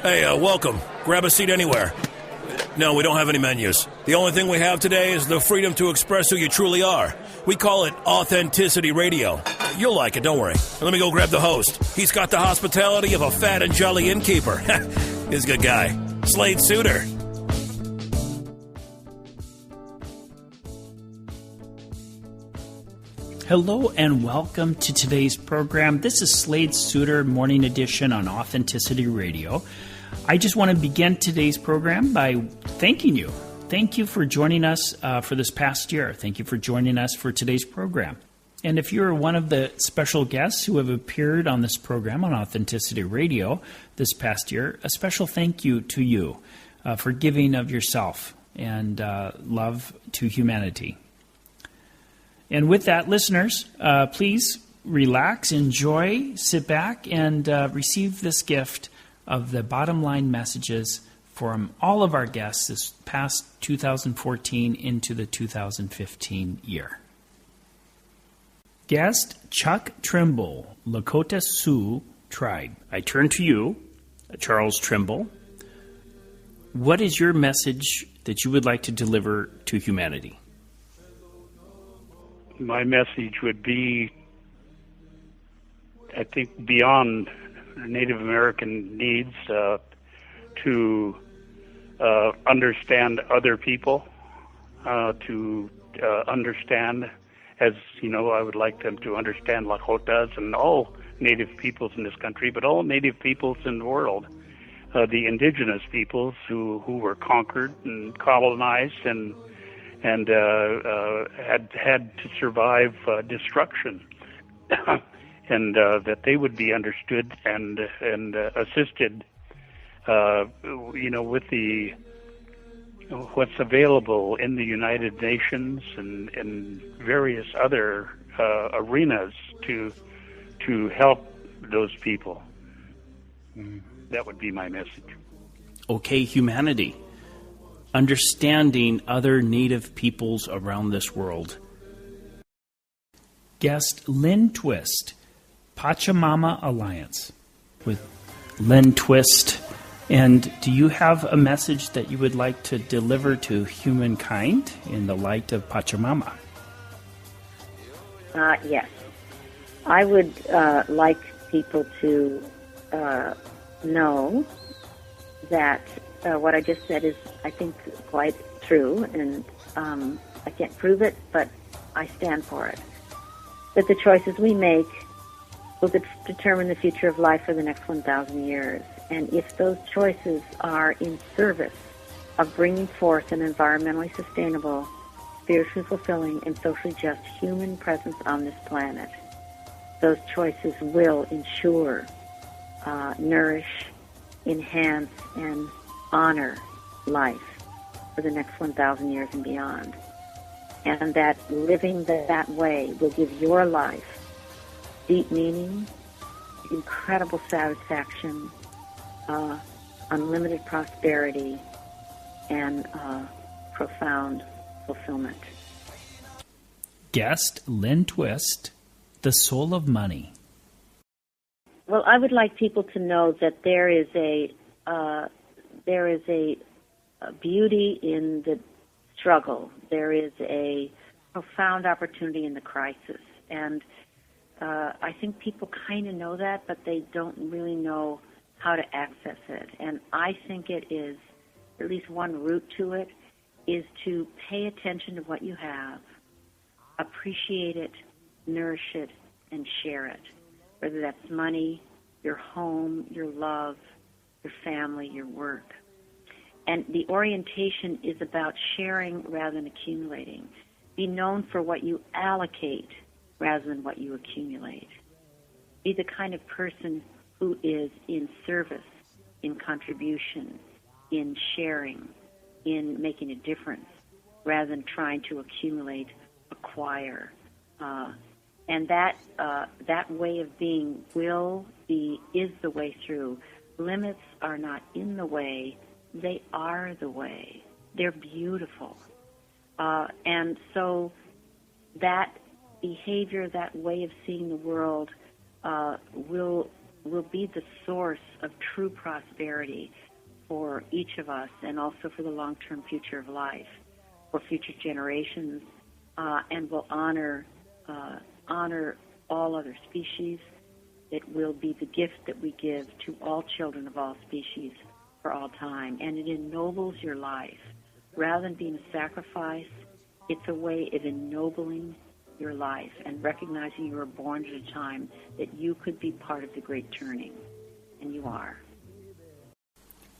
Hey, welcome. Grab a seat anywhere. No, we don't have any menus. The only thing we have today is the freedom to express who you truly are. We call it Authenticity Radio. You'll like it, don't worry. Let me go grab the host. He's got the hospitality of a fat and jolly innkeeper. He's a good guy. Slade Suter. Hello and welcome to today's program. This is Slade Suter, Morning Edition on Authenticity Radio. I just want to begin today's program by thanking you. Thank you for joining us for this past year. Thank you for joining us for today's program. And if you're one of the special guests who have appeared on this program on Authenticity Radio this past year, a special thank you to you for giving of yourself and love to humanity. And with that, listeners, please relax, enjoy, sit back, and receive this gift of the bottom line messages from all of our guests this past 2014 into the 2015 year. Guest Chuck Trimble, Lakota Sioux Tribe. I turn to you, Charles Trimble. What is your message that you would like to deliver to humanity? My message would be, I think, beyond Native American needs, to understand other people, to understand, as you know, I would like them to understand Lakotas and all Native peoples in this country, but all Native peoples in the world, the indigenous peoples who were conquered and colonized and had to survive destruction, and that they would be understood and assisted, with the what's available in the United Nations and various other arenas to help those people. That would be my message. Okay, humanity. Understanding other Native peoples around this world. Guest Lynn Twist, Pachamama Alliance, with Lynn Twist. And do you have a message that you would like to deliver to humankind in the light of Pachamama? Yes. I would like people to know that what I just said is, I think, quite true, and I can't prove it, but I stand for it. That the choices we make will determine the future of life for the next 1,000 years. And if those choices are in service of bringing forth an environmentally sustainable, spiritually fulfilling, and socially just human presence on this planet, those choices will ensure, nourish, enhance, and honor life for the next 1,000 years and beyond. And that living that way will give your life deep meaning, incredible satisfaction, unlimited prosperity, and profound fulfillment. Guest Lynn Twist, The Soul of Money. Well, I would like people to know that there is a beauty in the struggle. There is a profound opportunity in the crisis. And I think people kind of know that, but they don't really know how to access it. And I think it is, at least one route to it, is to pay attention to what you have, appreciate it, nourish it, and share it. Whether that's money, your home, your love, your family, your work. And the orientation is about sharing rather than accumulating. Be known for what you allocate rather than what you accumulate. Be the kind of person who is in service, in contribution, in sharing, in making a difference, rather than trying to accumulate, acquire. And that way of being is the way through. Limits are not in the way, they are the way. They're beautiful. And so that behavior, that way of seeing the world will will be the source of true prosperity for each of us and also for the long-term future of life, for future generations, and will honor all other species. It will be the gift that we give to all children of all species for all time, and it ennobles your life. Rather than being a sacrifice, it's a way of ennobling your life and recognizing you were born at a time that you could be part of the great turning, and you are.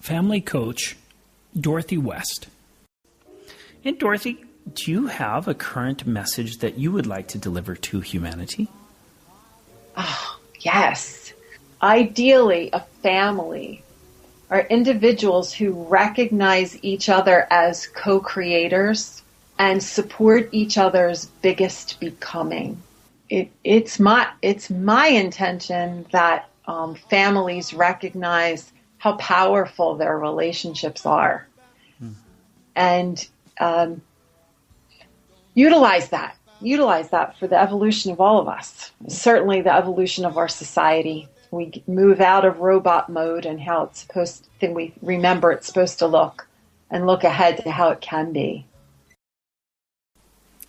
Family coach Dorothy West. And Dorothy, do you have a current message that you would like to deliver to humanity? Oh, yes. Ideally, a family are individuals who recognize each other as co-creators and support each other's biggest becoming. It's my intention that families recognize how powerful their relationships are, and utilize that for the evolution of all of us. Certainly, the evolution of our society. We move out of robot mode and how it's supposed. Then we remember it's supposed to look, and look ahead to how it can be.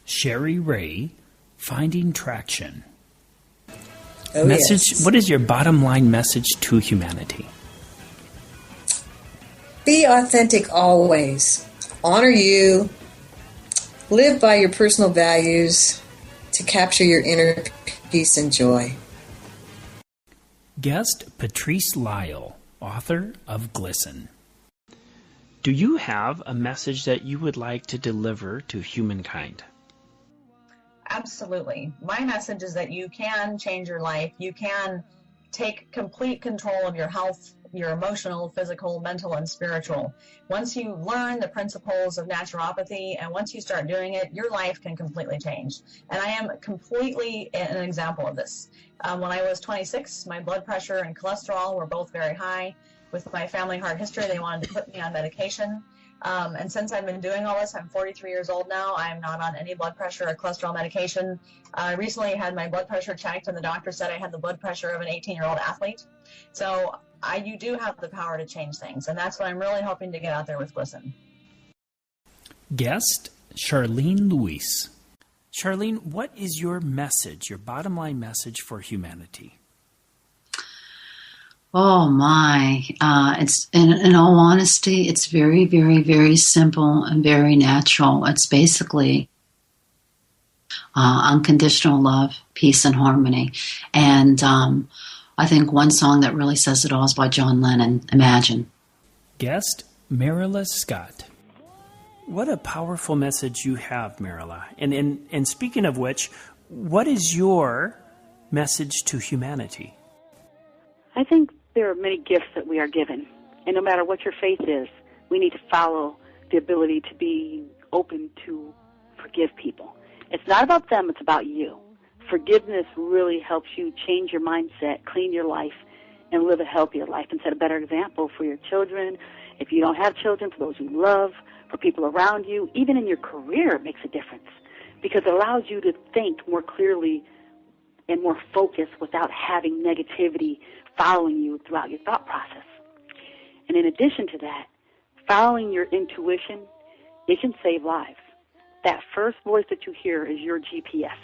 Sherry Ray, Finding Traction. Yes. What is your bottom line message to humanity? Be authentic always. Honor you. Live by your personal values to capture your inner peace and joy. Guest Patrice Lyle, author of Glisten. Do you have a message that you would like to deliver to humankind? Absolutely. My message is that you can change your life. You can take complete control of your health, your emotional, physical, mental, and spiritual. Once you learn the principles of naturopathy and once you start doing it, your life can completely change. And I am completely an example of this. When I was 26, my blood pressure and cholesterol were both very high. With my family heart history, they wanted to put me on medication. And since I've been doing all this, I'm 43 years old now. I'm not on any blood pressure or cholesterol medication. I recently had my blood pressure checked, and the doctor said I had the blood pressure of an 18-year-old athlete. So you do have the power to change things, and that's what I'm really hoping to get out there with Glisten. Guest Charlene Luis. Charlene, what is your message, your bottom line message for humanity? Oh my! It's in all honesty, it's very, very, very simple and very natural. It's basically unconditional love, peace, and harmony. And I think one song that really says it all is by John Lennon. Imagine. Guest Marilla Scott. What a powerful message you have, Marilla. And speaking of which, what is your message to humanity? I think there are many gifts that we are given, and no matter what your faith is, we need to follow the ability to be open to forgive people. It's not about them, it's about you. Forgiveness really helps you change your mindset, clean your life, and live a healthier life and set a better example for your children. If you don't have children, for those you love, for people around you, even in your career, it makes a difference because it allows you to think more clearly and more focused without having negativity following you throughout your thought process. And in addition to that, following your intuition, it can save lives. That first voice that you hear is your GPS.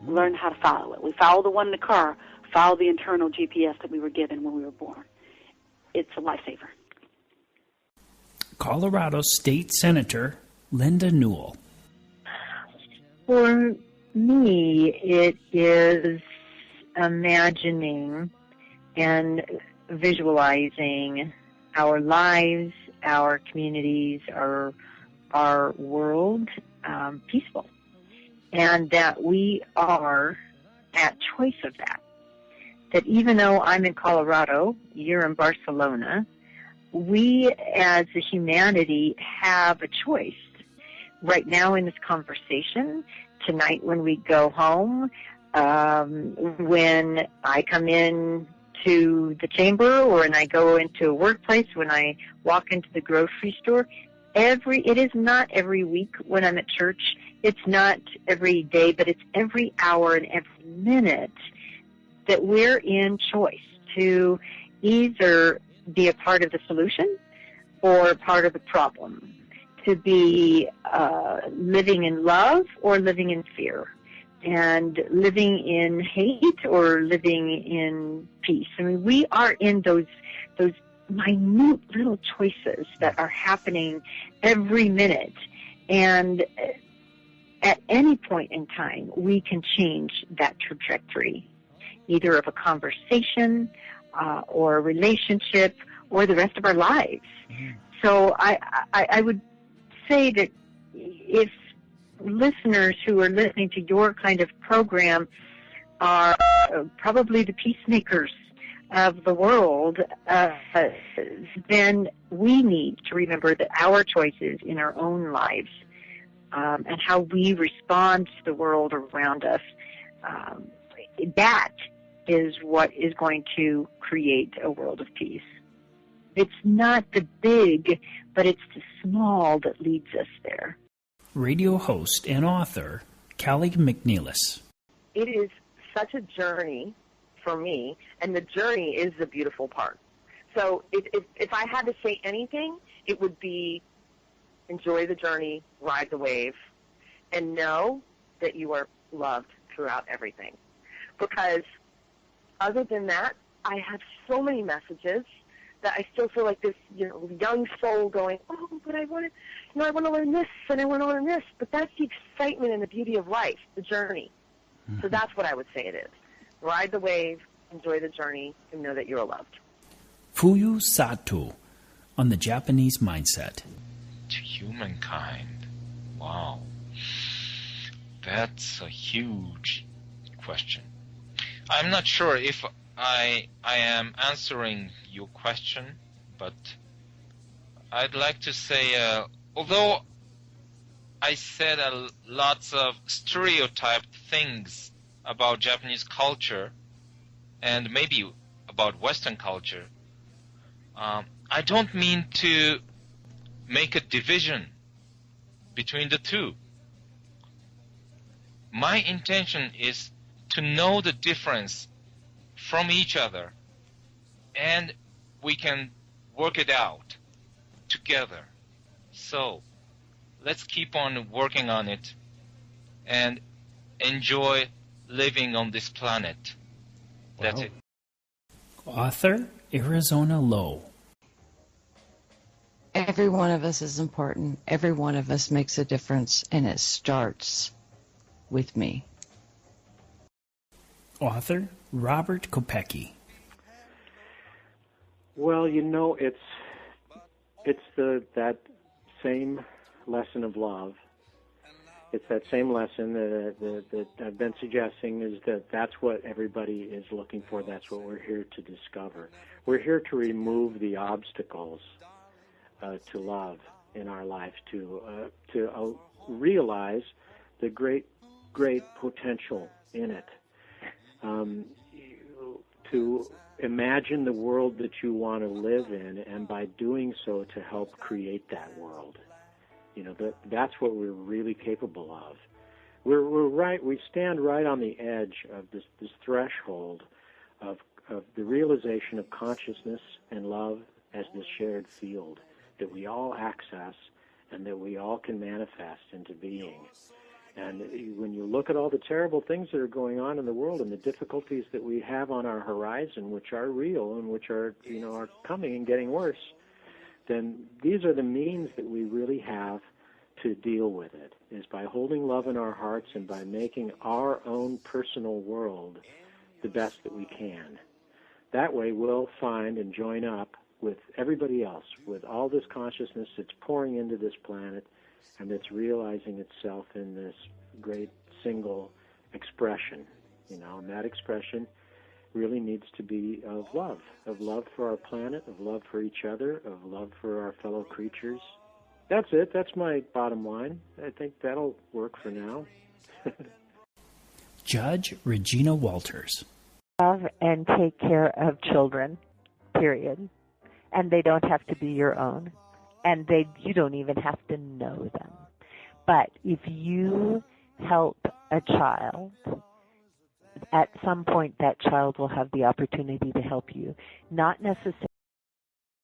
Learn how to follow it. We follow the one in the car, follow the internal GPS that we were given when we were born. It's a lifesaver. Colorado State Senator Linda Newell. For me, it is imagining and visualizing our lives, our communities, our world peaceful, and that we are at choice of that. That even though I'm in Colorado, you're in Barcelona, we as a humanity have a choice. Right now in this conversation, tonight when we go home, when I come in to the chamber or when I go into a workplace, when I walk into the grocery store, it is not every week when I'm at church, it's not every day, but it's every hour and every minute that we're in choice to either be a part of the solution or part of the problem, to be living in love or living in fear, and living in hate or living in peace. I mean, we are in those minute little choices that are happening every minute, and at any point in time, we can change that trajectory, either of a conversation or a relationship or the rest of our lives. So I would say that if listeners who are listening to your kind of program are probably the peacemakers of the world, then we need to remember that our choices in our own lives and how we respond to the world around us, that is what is going to create a world of peace. It's not the big, but it's the small that leads us there. Radio host and author, Callie McNeilis. It is such a journey for me, and the journey is the beautiful part. So if I had to say anything, it would be enjoy the journey, ride the wave, and know that you are loved throughout everything. Because other than that, I have so many messages that I still feel like this, young soul going, oh, but I want to learn this and I want to learn this. But that's the excitement and the beauty of life, the journey. Mm-hmm. So that's what I would say it is. Ride the wave, enjoy the journey, and know that you're loved. Fuyu Sato on the Japanese mindset. To humankind. Wow. That's a huge question. I'm not sure if I am answering your question, but I'd like to say, although I said lots of stereotyped things about Japanese culture and maybe about Western culture, I don't mean to make a division between the two. My intention is to know the difference from each other, and we can work it out together. So let's keep on working on it and enjoy living on this planet. That's it. Author, Arizona Low. Every one of us is important. Every one of us makes a difference, and it starts with me. Author, Robert Kopecki. Well, it's that same lesson of love. It's that same lesson that I've been suggesting, is that's what everybody is looking for. That's what we're here to discover. We're here to remove the obstacles to love in our life, to realize the great potential in it. To imagine the world that you want to live in, and by doing so, to help create that world. That's what we're really capable of. We're right. We stand right on the edge of this threshold of the realization of consciousness and love as this shared field that we all access and that we all can manifest into being. And when you look at all the terrible things that are going on in the world and the difficulties that we have on our horizon, which are real and which are coming and getting worse, then these are the means that we really have to deal with it, is by holding love in our hearts and by making our own personal world the best that we can. That way we'll find and join up with everybody else, with all this consciousness that's pouring into this planet and that's realizing itself in this great single expression, and that expression really needs to be of love for our planet, of love for each other, of love for our fellow creatures. That's it. That's my bottom line. I think that'll work for now. Judge Regina Walters. Love and take care of children, period. And they don't have to be your own. And you don't even have to know them. But if you help a child at some point that child will have the opportunity to help you. Not necessarily